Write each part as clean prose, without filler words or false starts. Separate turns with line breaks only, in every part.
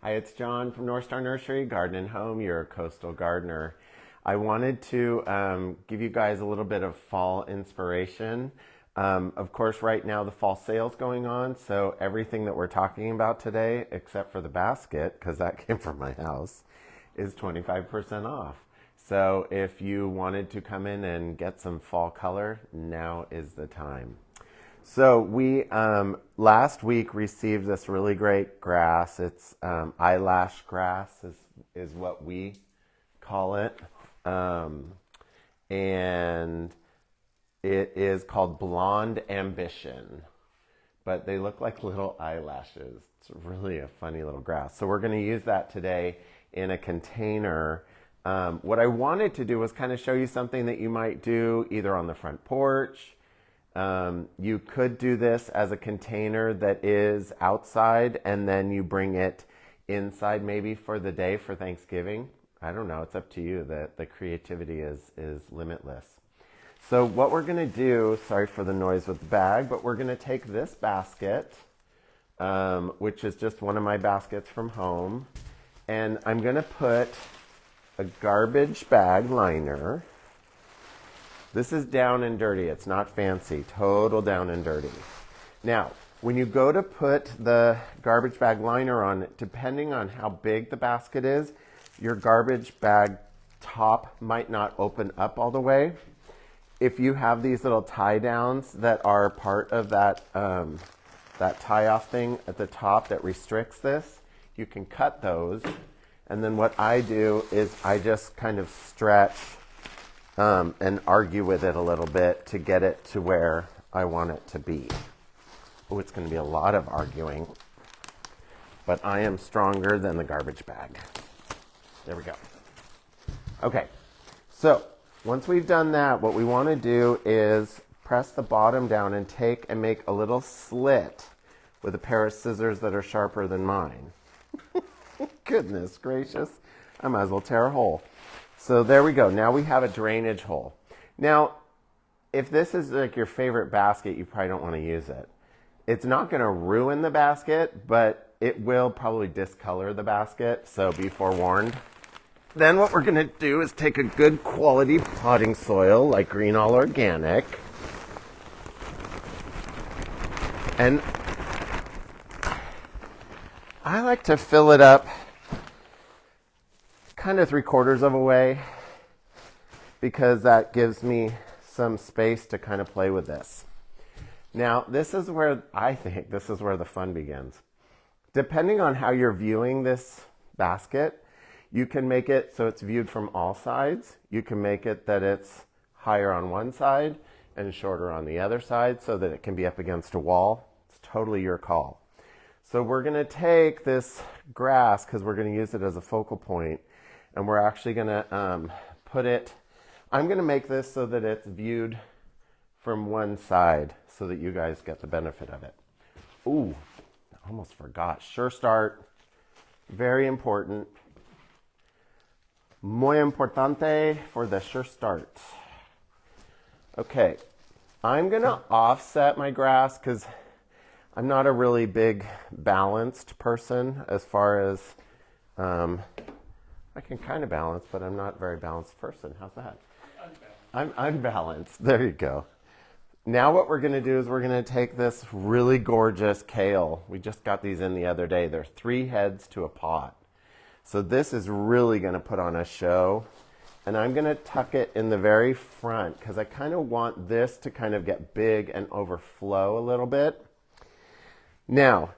Hi, it's John from North Star Nursery, Garden and Home, your coastal gardener. I wanted to give you guys a little bit of fall inspiration. Of course, right now the fall sale's going on, so everything that we're talking about today, except for the basket, because that came from my house, is 25% off. So if you wanted to come in and get some fall color, now is the time. So we last week received this really great grass. It's eyelash grass is what we call it. And it is called Blonde Ambition. But they look like little eyelashes. It's really a funny little grass. So we're going to use that today in a container. What I wanted to do was kind of show you something that you might do either on the front porch. You could do this as a container that is outside and then you bring it inside maybe for the day for Thanksgiving. I don't know, it's up to you. The creativity is limitless. So what we're going to do, sorry for the noise with the bag, but we're going to take this basket, which is just one of my baskets from home, and I'm going to put a garbage bag liner. This is down and dirty. It's not fancy. Total down and dirty. Now, when you go to put the garbage bag liner on it, depending on how big the basket is, your garbage bag top might not open up all the way. If you have these little tie downs that are part of that, that tie off thing at the top that restricts this, you can cut those. And then what I do is I just kind of stretch and argue with it a little bit to get it to where I want it to be. Oh, it's going to be a lot of arguing, but I am stronger than the garbage bag. There we go. Okay, so once we've done that, what we want to do is press the bottom down and take and make a little slit with a pair of scissors that are sharper than mine. Goodness gracious, I might as well tear a hole. So there we go. Now we have a drainage hole. Now, if this is like your favorite basket, you probably don't want to use it. It's not going to ruin the basket, but it will probably discolor the basket, so be forewarned. Then what we're going to do is take a good quality potting soil, like Green All Organic, and I like to fill it up kind of 3/4 of a way because that gives me some space to kind of play with this. Now, this is where I think this is where the fun begins. Depending on how you're viewing this basket, you can make it so it's viewed from all sides. You can make it that it's higher on one side and shorter on the other side so that it can be up against a wall. It's totally your call. So we're going to take this grass because we're going to use it as a focal point, and we're actually going to put it, I'm going to make this so that it's viewed from one side so that you guys get the benefit of it. Ooh, I almost forgot. Sure Start, very important. Muy importante for the Sure Start. Okay, I'm going to offset my grass because I'm not a really big balanced person as far as, I can kind of balance, but I'm not a very balanced person. How's that? I'm unbalanced. There you go. Now what we're going to do is we're going to take this really gorgeous kale. We just got these in the other day. They're 3 heads to a pot. So this is really going to put on a show. And I'm going to tuck it in the very front because I kind of want this to kind of get big and overflow a little bit. Now,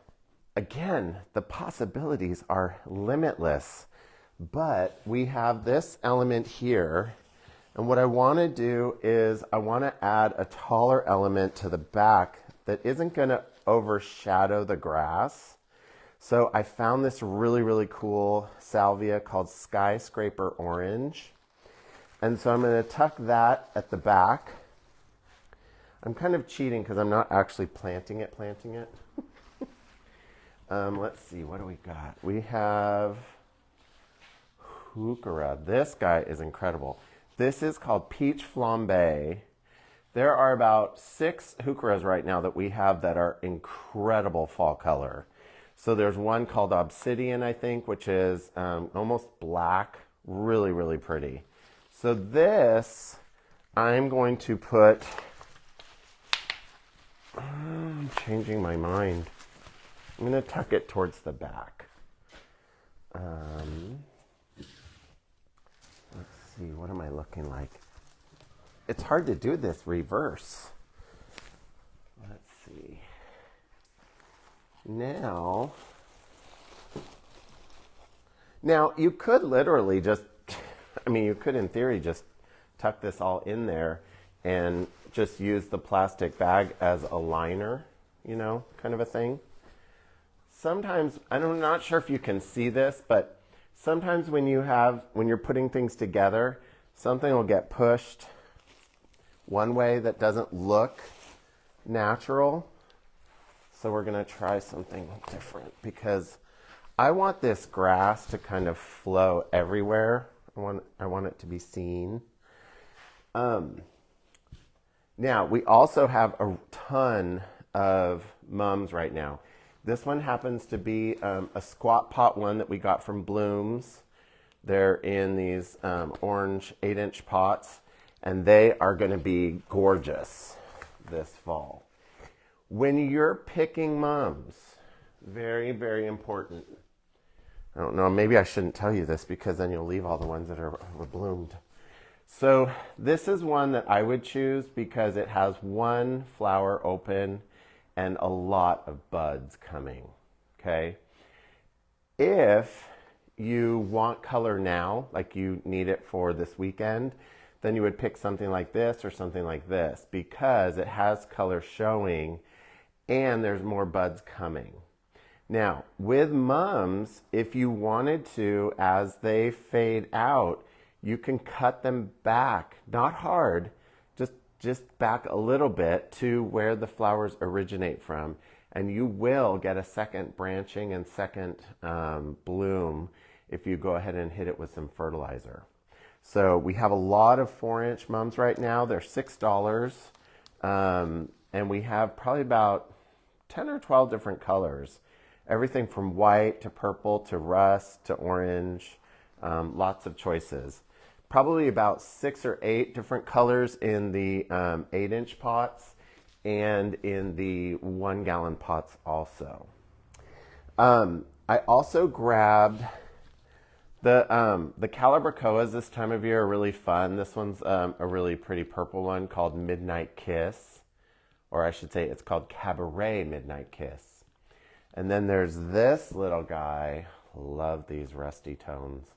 again, the possibilities are limitless. But we have this element here, and what I want to do is I want to add a taller element to the back that isn't going to overshadow the grass. So I found this really, really cool salvia called Skyscraper Orange. And so I'm going to tuck that at the back. I'm kind of cheating because I'm not actually planting it. Let's see, what do we got? We have Heuchera. This guy is incredible. This is called Peach Flambe. There are about 6 Heucheras right now that we have that are incredible fall color. So there's one called Obsidian, I think, which is almost black, really, really pretty. So this, I'm going to put, I'm changing my mind. I'm going to tuck it towards the back. Let's see, what am I looking like? It's hard to do this reverse. Let's see. Now you could literally just, you could in theory just tuck this all in there and just use the plastic bag as a liner, kind of a thing. Sometimes, I'm not sure if you can see this, but sometimes when you're putting things together, something will get pushed one way that doesn't look natural. So we're going to try something different because I want this grass to kind of flow everywhere. I want it to be seen. Now, we also have a ton of mums right now. This one happens to be a squat pot one that we got from Blooms. They're in these orange 8-inch pots, and they are going to be gorgeous this fall. When you're picking mums, very, very important. I don't know, maybe I shouldn't tell you this because then you'll leave all the ones that are bloomed. So this is one that I would choose because it has one flower open and a lot of buds coming, okay? If you want color now, like you need it for this weekend, then you would pick something like this or something like this because it has color showing and there's more buds coming. Now, with mums, if you wanted to, as they fade out, you can cut them back, not hard, just back a little bit to where the flowers originate from, and you will get a second branching and second bloom if you go ahead and hit it with some fertilizer. So we have a lot of 4-inch mums right now. They're $6, and we have probably about 10 or 12 different colors. Everything from white to purple to rust to orange, lots of choices. Probably about 6 or 8 different colors in the 8-inch pots and in the 1-gallon pots also. I also grabbed the Calibrachoas this time of year are really fun. This one's a really pretty purple one called Midnight Kiss, or I should say it's called Cabaret Midnight Kiss. And then there's this little guy. Love these rusty tones.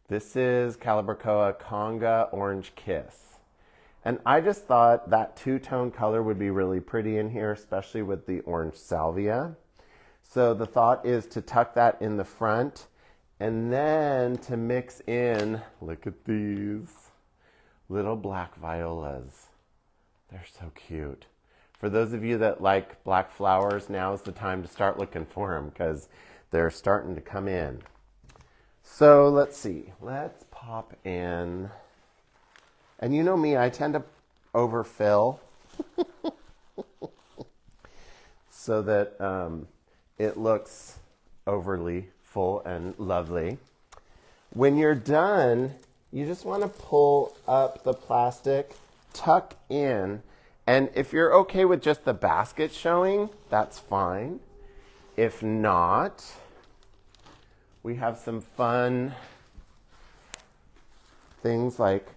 This is Calibrachoa Conga Orange Kiss. And I just thought that two-tone color would be really pretty in here, especially with the orange salvia. So the thought is to tuck that in the front and then to mix in, look at these little black violas. They're so cute. For those of you that like black flowers, now is the time to start looking for them because they're starting to come in. So let's see. Let's pop in. And you know me, I tend to overfill so that it looks overly full and lovely. When you're done, you just want to pull up the plastic, tuck in, and if you're okay with just the basket showing, that's fine. If not, we have some fun things like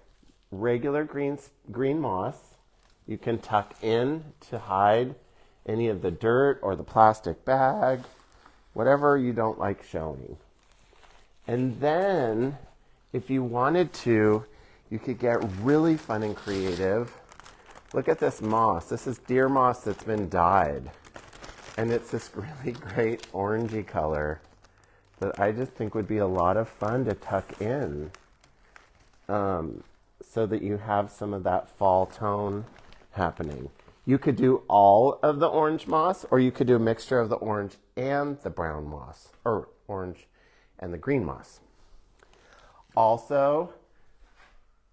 regular green moss. You can tuck in to hide any of the dirt or the plastic bag, whatever you don't like showing. And then, if you wanted to, you could get really fun and creative. Look at this moss. This is deer moss that's been dyed. And it's this really great orangey color that I just think would be a lot of fun to tuck in so that you have some of that fall tone happening. You could do all of the orange moss, or you could do a mixture of the orange and the brown moss, or orange and the green moss. Also,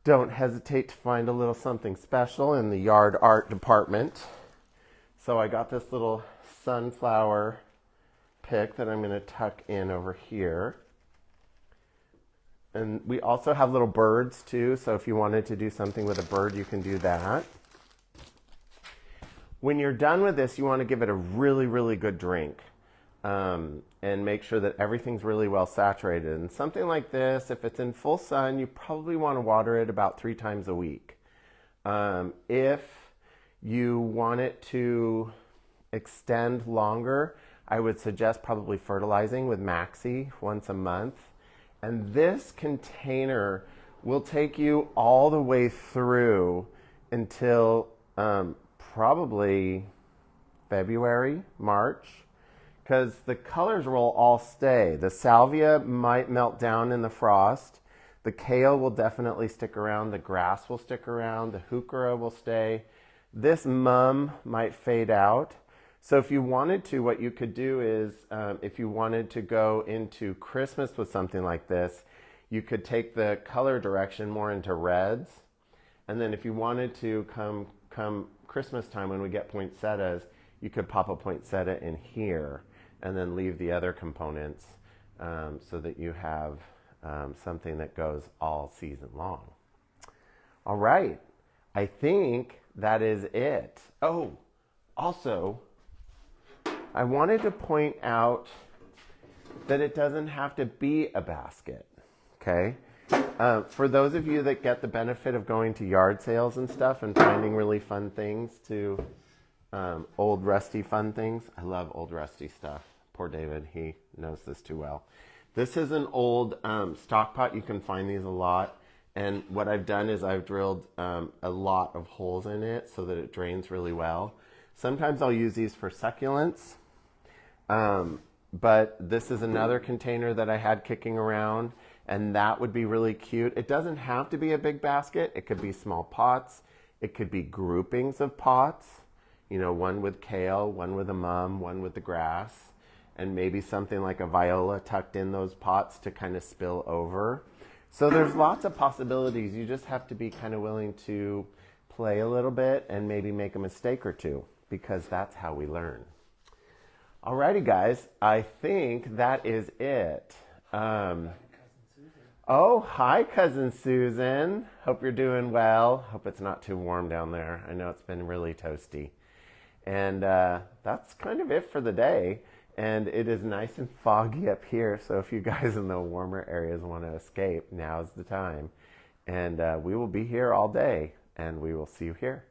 don't hesitate to find a little something special in the yard art department. So I got this little sunflower pick that I'm going to tuck in over here. And we also have little birds too, so if you wanted to do something with a bird, you can do that. When you're done with this, you want to give it a really, really good drink. And make sure that everything's really well saturated. And something like this, if it's in full sun, you probably want to water it about 3 times a week. If you want it to extend longer, I would suggest probably fertilizing with Maxi once a month. And this container will take you all the way through until probably February, March, because the colors will all stay. The salvia might melt down in the frost. The kale will definitely stick around. The grass will stick around. The heuchera will stay. This mum might fade out. So if you wanted to, what you could do is, if you wanted to go into Christmas with something like this, you could take the color direction more into reds. And then if you wanted to come Christmas time when we get poinsettias, you could pop a poinsettia in here and then leave the other components so that you have something that goes all season long. All right, I think that is it. Oh, also, I wanted to point out that it doesn't have to be a basket, okay? For those of you that get the benefit of going to yard sales and stuff and finding really fun things to, old rusty fun things. I love old rusty stuff. Poor David, he knows this too well. This is an old stock pot. You can find these a lot. And what I've done is I've drilled a lot of holes in it so that it drains really well. Sometimes I'll use these for succulents. But this is another container that I had kicking around, and that would be really cute. It doesn't have to be a big basket. It could be small pots. It could be groupings of pots. You know, one with kale, one with a mum, one with the grass, and maybe something like a viola tucked in those pots to kind of spill over. So there's lots of possibilities. You just have to be kind of willing to play a little bit and maybe make a mistake or two, because that's how we learn. Alrighty, guys, I think that is it. Oh, hi, Cousin Susan. Hope you're doing well. Hope it's not too warm down there. I know it's been really toasty. And that's kind of it for the day. And it is nice and foggy up here, so if you guys in the warmer areas want to escape, now's the time. And we will be here all day, and we will see you here.